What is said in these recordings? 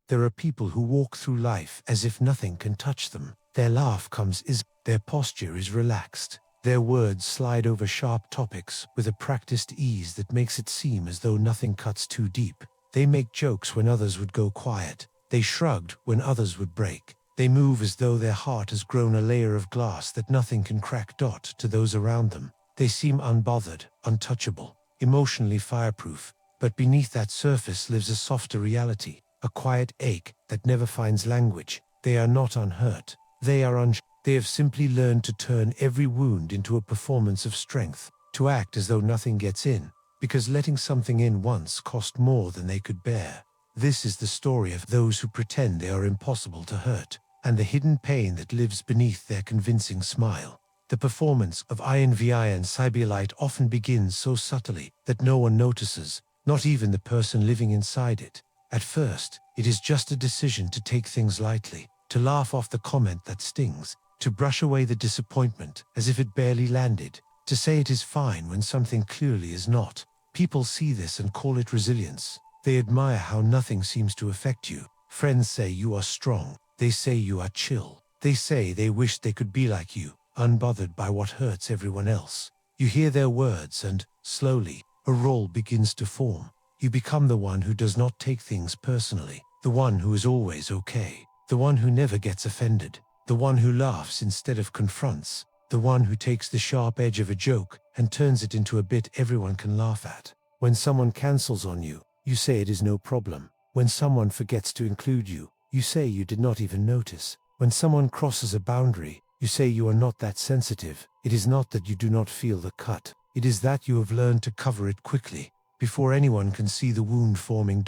There are people who walk through life as if nothing can touch them. Their laugh comes easy, their posture is relaxed. Their words slide over sharp topics with a practiced ease that makes it seem as though nothing cuts too deep. They make jokes when others would go quiet. They shrugged when others would break. They move as though their heart has grown a layer of glass that nothing can crack. To those around them, they seem unbothered, untouchable, emotionally fireproof. But beneath that surface lives a softer reality, a quiet ache that never finds language. They are not unhurt. They are They have simply learned to turn every wound into a performance of strength, to act as though nothing gets in, because letting something in once cost more than they could bear. This is the story of those who pretend they are impossible to hurt, and the hidden pain that lives beneath their convincing smile. The performance of INVI and Sibyllite often begins so subtly that no one notices, not even the person living inside it. At first, it is just a decision to take things lightly, to laugh off the comment that stings, to brush away the disappointment as if it barely landed, to say it is fine when something clearly is not. People see this and call it resilience. They admire how nothing seems to affect you. Friends say you are strong. They say you are chill. They say they wish they could be like you, unbothered by what hurts everyone else. You hear their words and, slowly, a role begins to form. You become the one who does not take things personally, the one who is always okay, the one who never gets offended, the one who laughs instead of confronts, the one who takes the sharp edge of a joke and turns it into a bit everyone can laugh at. When someone cancels on you, you say it is no problem. When someone forgets to include you, you say you did not even notice. When someone crosses a boundary, you say you are not that sensitive. It is not that you do not feel the cut. It is that you have learned to cover it quickly, before anyone can see the wound forming.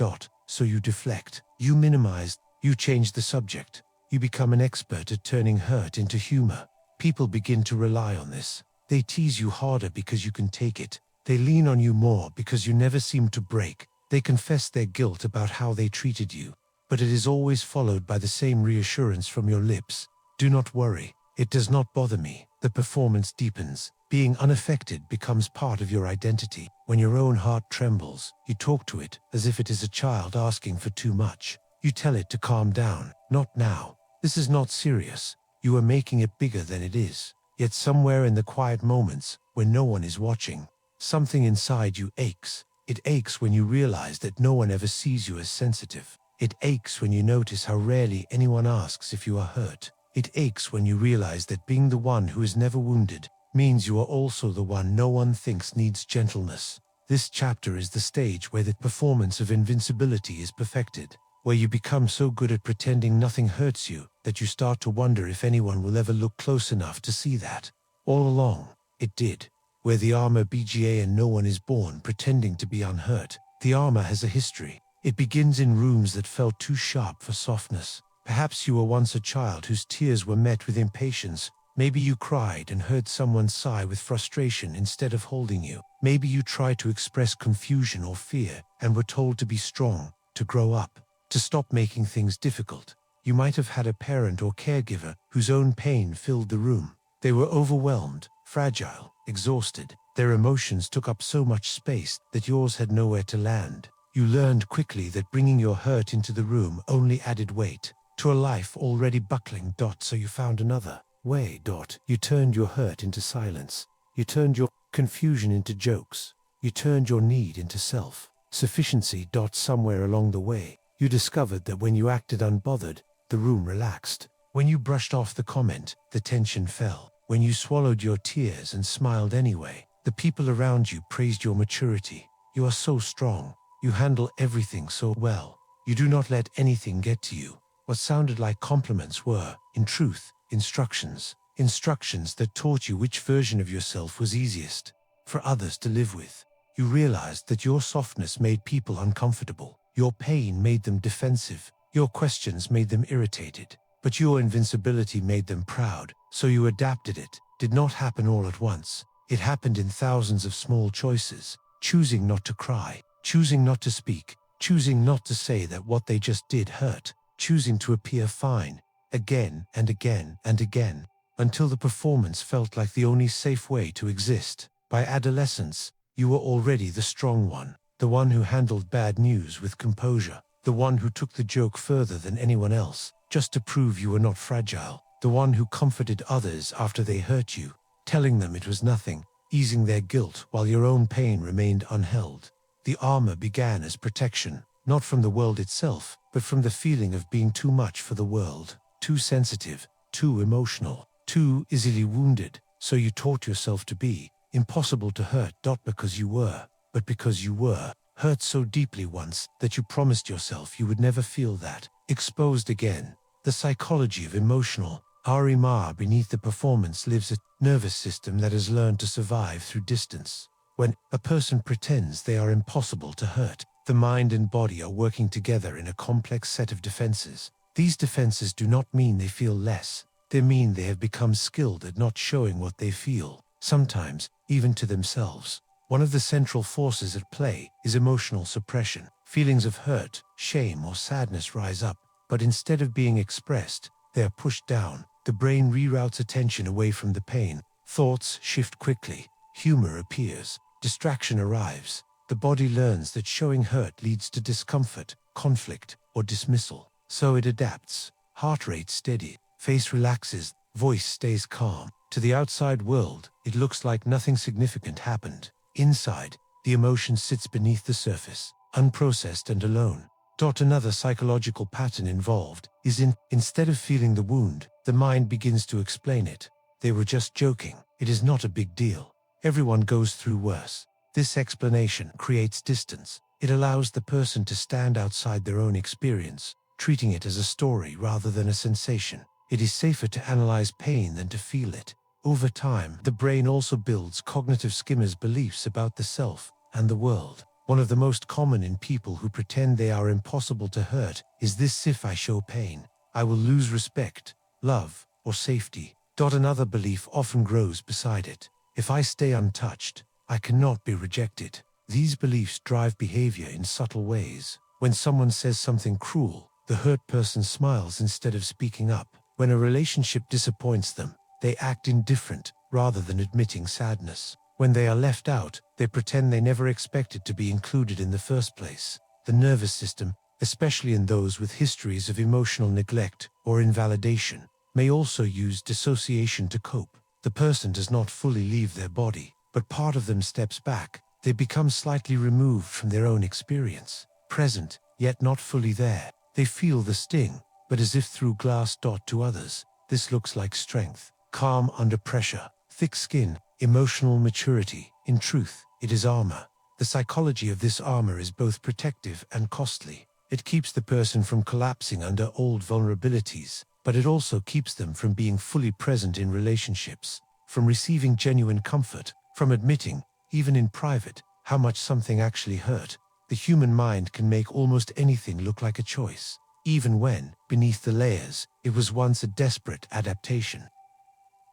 So you deflect, you minimize, you change the subject. You become an expert at turning hurt into humor. People begin to rely on this. They tease you harder because you can take it. They lean on you more because you never seem to break. They confess their guilt about how they treated you. But it is always followed by the same reassurance from your lips. Do not worry. It does not bother me. The performance deepens. Being unaffected becomes part of your identity. When your own heart trembles, you talk to it as if it is a child asking for too much. You tell it to calm down. Not now. This is not serious. You are making it bigger than it is. Yet somewhere in the quiet moments, when no one is watching, something inside you aches. It aches when you realize that no one ever sees you as sensitive. It aches when you notice how rarely anyone asks if you are hurt. It aches when you realize that being the one who is never wounded means you are also the one no one thinks needs gentleness. This chapter is the stage where the performance of invincibility is perfected, where you become so good at pretending nothing hurts you that you start to wonder if anyone will ever look close enough to see that. All along, it did. Where the armor BGA and no one is born pretending to be unhurt. The armor has a history. It begins in rooms that felt too sharp for softness. Perhaps you were once a child whose tears were met with impatience. Maybe you cried and heard someone sigh with frustration instead of holding you. Maybe you tried to express confusion or fear and were told to be strong, to grow up, to stop making things difficult. You might have had a parent or caregiver whose own pain filled the room. They were overwhelmed, fragile, exhausted. Their emotions took up so much space that yours had nowhere to land. You learned quickly that bringing your hurt into the room only added weight to a life already buckling. So you found another way. You turned your hurt into silence. You turned your confusion into jokes. You turned your need into self-sufficiency. Somewhere along the way, you discovered that when you acted unbothered, the room relaxed. When you brushed off the comment, the tension fell. When you swallowed your tears and smiled anyway, the people around you praised your maturity. You are so strong. You handle everything so well. You do not let anything get to you. What sounded like compliments were, in truth, instructions. Instructions that taught you which version of yourself was easiest for others to live with. You realized that your softness made people uncomfortable. Your pain made them defensive. Your questions made them irritated. But your invincibility made them proud. So you adapted it. Did not happen all at once. It happened in thousands of small choices. Choosing not to cry. Choosing not to speak. Choosing not to say that what they just did hurt. Choosing to appear fine. Again and again and again. Until the performance felt like the only safe way to exist. By adolescence, you were already the strong one. The one who handled bad news with composure. The the one who took the joke further than anyone else, just to prove you were not fragile, the one who comforted others after they hurt you, telling them it was nothing, easing their guilt while your own pain remained unheld. The armor began as protection, not from the world itself, but from the feeling of being too much for the world, too sensitive, too emotional, too easily wounded, so you taught yourself to be impossible to hurt, not because you were, but because you were hurt so deeply once that you promised yourself you would never feel that exposed again. The psychology of emotional RMR beneath the performance lives a nervous system that has learned to survive through distance. When a person pretends they are impossible to hurt, the mind and body are working together in a complex set of defenses. These defenses do not mean they feel less. They mean they have become skilled at not showing what they feel, sometimes even to themselves. One of the central forces at play is emotional suppression. Feelings of hurt, shame, or sadness rise up, but instead of being expressed, they are pushed down. The brain reroutes attention away from the pain. Thoughts shift quickly. Humor appears. Distraction arrives. The body learns that showing hurt leads to discomfort, conflict, or dismissal. So it adapts. Heart rate steady. Face relaxes. Voice stays calm. To the outside world, it looks like nothing significant happened. Inside, the emotion sits beneath the surface, unprocessed and alone. Another psychological pattern involved is instead of feeling the wound, the mind begins to explain it. They were just joking. It is not a big deal. Everyone goes through worse. This explanation creates distance. It allows the person to stand outside their own experience, treating it as a story rather than a sensation. It is safer to analyze pain than to feel it. Over time, the brain also builds cognitive skimmers beliefs about the self and the world. One of the most common in people who pretend they are impossible to hurt is this: if I show pain, I will lose respect, love, or safety. Another belief often grows beside it: if I stay untouched, I cannot be rejected. These beliefs drive behavior in subtle ways. When someone says something cruel, the hurt person smiles instead of speaking up. When a relationship disappoints them, they act indifferent rather than admitting sadness. When they are left out, they pretend they never expected to be included in the first place. The nervous system, especially in those with histories of emotional neglect or invalidation, may also use dissociation to cope. The person does not fully leave their body, but part of them steps back. They become slightly removed from their own experience, present, yet not fully there. They feel the sting, but as if through glass. To others, this looks like strength, calm under pressure, thick skin, emotional maturity. In truth, it is armor. The psychology of this armor is both protective and costly. It keeps the person from collapsing under old vulnerabilities, but it also keeps them from being fully present in relationships, from receiving genuine comfort, from admitting, even in private, how much something actually hurt. The human mind can make almost anything look like a choice, even when, beneath the layers, it was once a desperate adaptation.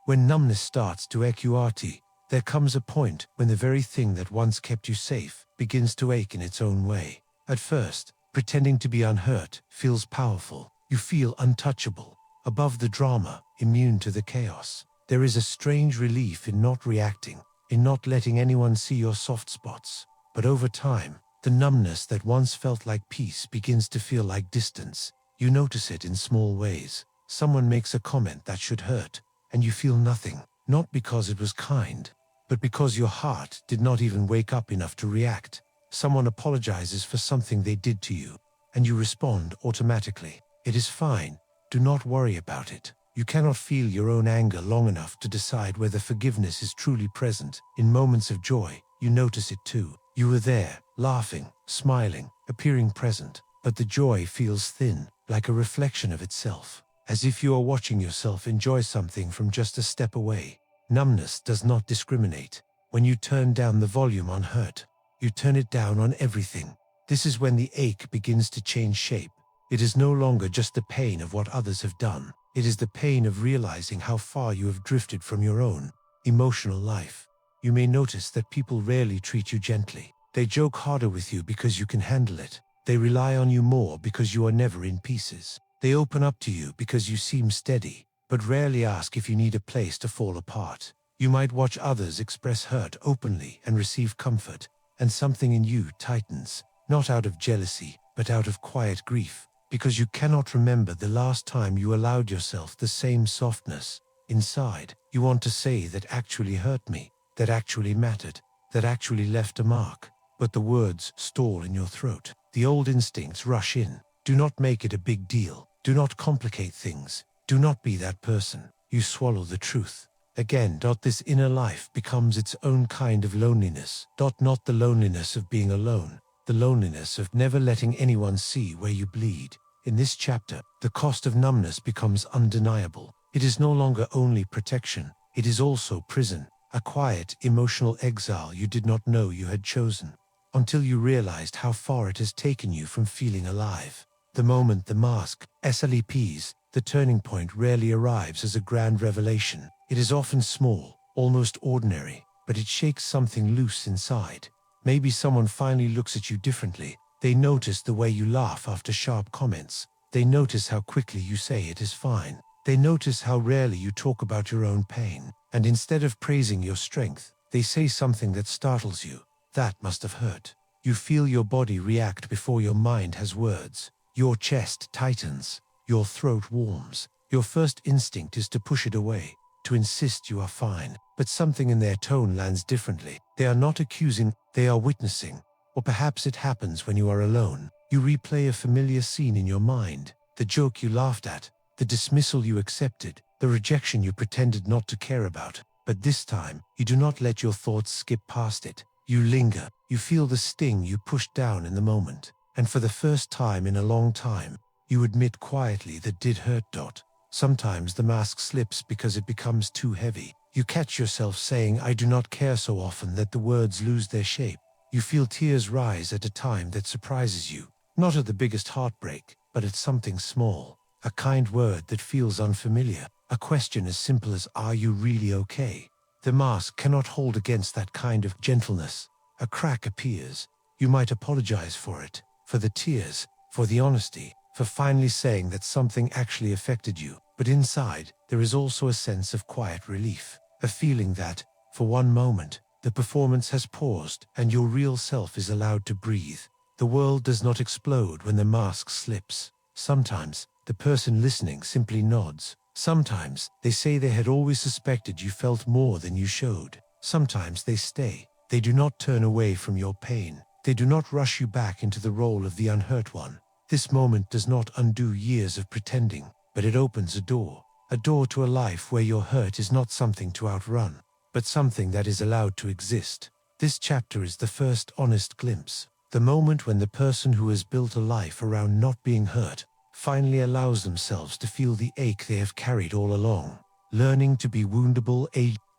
When numbness starts to AQRT, there comes a point when the very thing that once kept you safe begins to ache in its own way. At first, pretending to be unhurt feels powerful. You feel untouchable, above the drama, immune to the chaos. There is a strange relief in not reacting, in not letting anyone see your soft spots. But over time, the numbness that once felt like peace begins to feel like distance. You notice it in small ways. Someone makes a comment that should hurt, and you feel nothing, not because it was kind, but because your heart did not even wake up enough to react. Someone apologizes for something they did to you, and you respond automatically. It is fine. Do not worry about it. You cannot feel your own anger long enough to decide whether forgiveness is truly present. In moments of joy, you notice it too. You were there, laughing, smiling, appearing present, but the joy feels thin, like a reflection of itself, as if you are watching yourself enjoy something from just a step away. Numbness does not discriminate. When you turn down the volume on hurt, you turn it down on everything. This is when the ache begins to change shape. It is no longer just the pain of what others have done. It is the pain of realizing how far you have drifted from your own emotional life. You may notice that people rarely treat you gently. They joke harder with you because you can handle it. They rely on you more because you are never in pieces. They open up to you because you seem steady, but rarely ask if you need a place to fall apart. You might watch others express hurt openly and receive comfort, and something in you tightens, not out of jealousy, but out of quiet grief, because you cannot remember the last time you allowed yourself the same softness. Inside, you want to say that actually hurt me, that actually mattered, that actually left a mark, but the words stall in your throat. The old instincts rush in. Do not make it a big deal. Do not complicate things. Do not be that person. You swallow the truth. Again, this inner life becomes its own kind of loneliness. Not the loneliness of being alone, the loneliness of never letting anyone see where you bleed. In this chapter, the cost of numbness becomes undeniable. It is no longer only protection, it is also prison, a quiet, emotional exile you did not know you had chosen, until you realized how far it has taken you from feeling alive. The moment the mask sleeps, the turning point rarely arrives as a grand revelation. It is often small, almost ordinary, but it shakes something loose inside. Maybe someone finally looks at you differently. They notice the way you laugh after sharp comments. They notice how quickly you say it is fine. They notice how rarely you talk about your own pain. And instead of praising your strength, they say something that startles you. That must have hurt. You feel your body react before your mind has words. Your chest tightens. Your throat warms. Your first instinct is to push it away, to insist you are fine. But something in their tone lands differently. They are not accusing, they are witnessing. Or perhaps it happens when you are alone. You replay a familiar scene in your mind. The joke you laughed at, the dismissal you accepted, the rejection you pretended not to care about. But this time, you do not let your thoughts skip past it. You linger. You feel the sting you pushed down in the moment. And for the first time in a long time, you admit quietly that did hurt. Sometimes the mask slips because it becomes too heavy. You catch yourself saying "I do not care" so often that the words lose their shape. You feel tears rise at a time that surprises you. Not at the biggest heartbreak, but at something small. A kind word that feels unfamiliar. A question as simple as "Are you really okay?" The mask cannot hold against that kind of gentleness. A crack appears. You might apologize for it, for the tears, for the honesty, for finally saying that something actually affected you. But inside, there is also a sense of quiet relief. A feeling that, for one moment, the performance has paused and your real self is allowed to breathe. The world does not explode when the mask slips. Sometimes, the person listening simply nods. Sometimes, they say they had always suspected you felt more than you showed. Sometimes they stay. They do not turn away from your pain. They do not rush you back into the role of the unhurt one. This moment does not undo years of pretending, but it opens a door to a life where your hurt is not something to outrun, but something that is allowed to exist. This chapter is the first honest glimpse, the moment when the person who has built a life around not being hurt finally allows themselves to feel the ache they have carried all along. Learning to be woundable,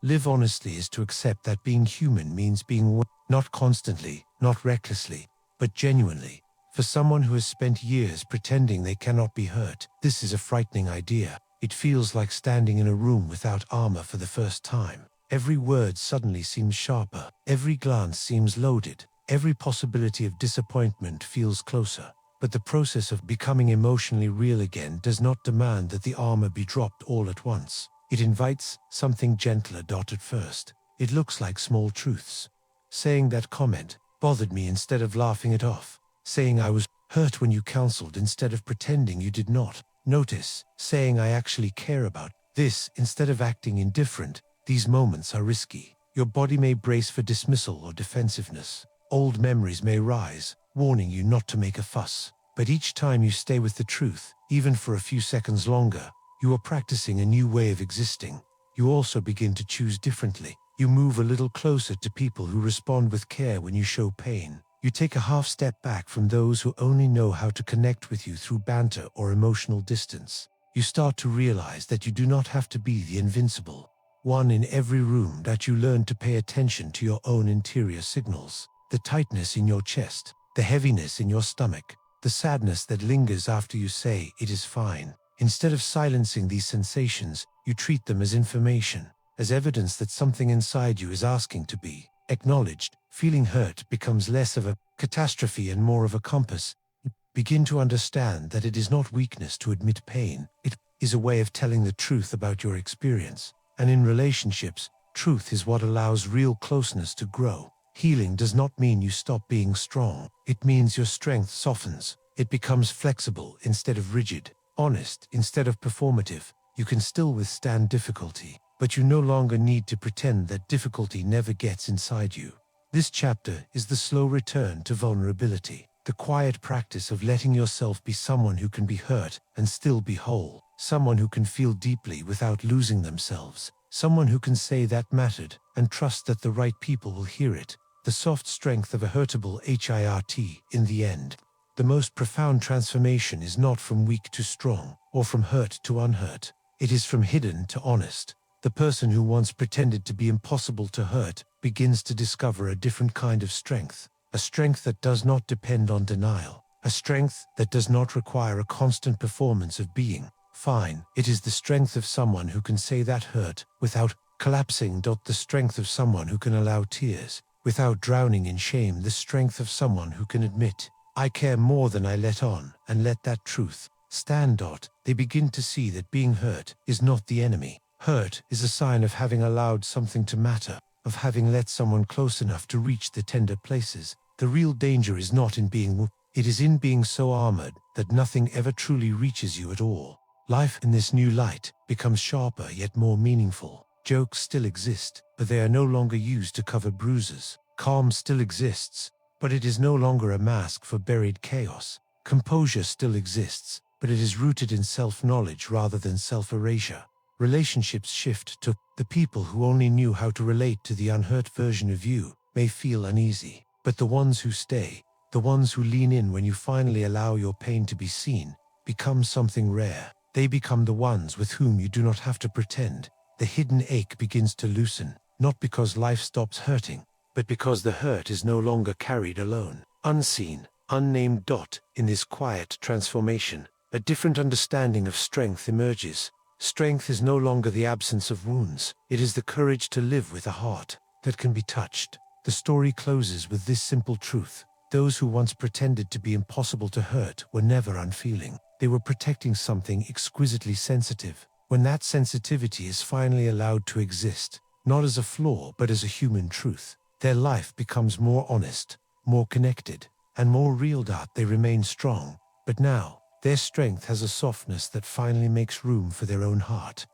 live honestly is to accept that being human means being not constantly, not recklessly, but genuinely. For someone who has spent years pretending they cannot be hurt, this is a frightening idea. It feels like standing in a room without armor for the first time. Every word suddenly seems sharper. Every glance seems loaded. Every possibility of disappointment feels closer. But the process of becoming emotionally real again does not demand that the armor be dropped all at once. It invites something gentler. At first, it looks like small truths. Saying that comment bothered me instead of laughing it off. Saying I was hurt when you counseled instead of pretending you did not notice. Saying I actually care about this instead of acting indifferent. These moments are risky. Your body may brace for dismissal or defensiveness. Old memories may rise, warning you not to make a fuss. But each time you stay with the truth, even for a few seconds longer, you are practicing a new way of existing. You also begin to choose differently. You move a little closer to people who respond with care when you show pain. You take a half step back from those who only know how to connect with you through banter or emotional distance. You start to realize that you do not have to be the invincible one in every room, that you learn to pay attention to your own interior signals. The tightness in your chest, the heaviness in your stomach, the sadness that lingers after you say it is fine. Instead of silencing these sensations, you treat them as information, as evidence that something inside you is asking to be acknowledged. Feeling hurt becomes less of a catastrophe and more of a compass. You begin to understand that it is not weakness to admit pain. It is a way of telling the truth about your experience. And in relationships, truth is what allows real closeness to grow. Healing does not mean you stop being strong. It means your strength softens, It becomes flexible instead of rigid, honest instead of performative. You can still withstand difficulty, but you no longer need to pretend that difficulty never gets inside you. This chapter is the slow return to vulnerability, the quiet practice of letting yourself be someone who can be hurt and still be whole, someone who can feel deeply without losing themselves, someone who can say that mattered and trust that the right people will hear it. The soft strength of a hurtable heart. In the end, the most profound transformation is not from weak to strong, or from hurt to unhurt. It is from hidden to honest. The person who once pretended to be impossible to hurt begins to discover a different kind of strength, a strength that does not depend on denial, a strength that does not require a constant performance of being fine. It is the strength of someone who can say that hurt without collapsing. The strength of someone who can allow tears without drowning in shame. The strength of someone who can admit, I care more than I let on, and let that truth stand. They begin to see that being hurt is not the enemy. Hurt is a sign of having allowed something to matter, of having let someone close enough to reach the tender places. The real danger is not in being wounded, it is in being so armored that nothing ever truly reaches you at all. Life in this new light becomes sharper yet more meaningful. Jokes still exist, but they are no longer used to cover bruises. Calm still exists, but it is no longer a mask for buried chaos. Composure still exists, but it is rooted in self-knowledge rather than self-erasure. Relationships shift to the people who only knew how to relate to the unhurt version of you may feel uneasy, but the ones who stay, the ones who lean in when you finally allow your pain to be seen, become something rare. They become the ones with whom you do not have to pretend. The hidden ache begins to loosen, not because life stops hurting, but because the hurt is no longer carried alone, unseen, unnamed. In this quiet transformation, a different understanding of strength emerges. Strength is no longer the absence of wounds, it is the courage to live with a heart that can be touched. The story closes with this simple truth. Those who once pretended to be impossible to hurt were never unfeeling. They were protecting something exquisitely sensitive. When that sensitivity is finally allowed to exist, not as a flaw but as a human truth, their life becomes more honest, more connected, and more real. They remain strong, but now, their strength has a softness that finally makes room for their own heart.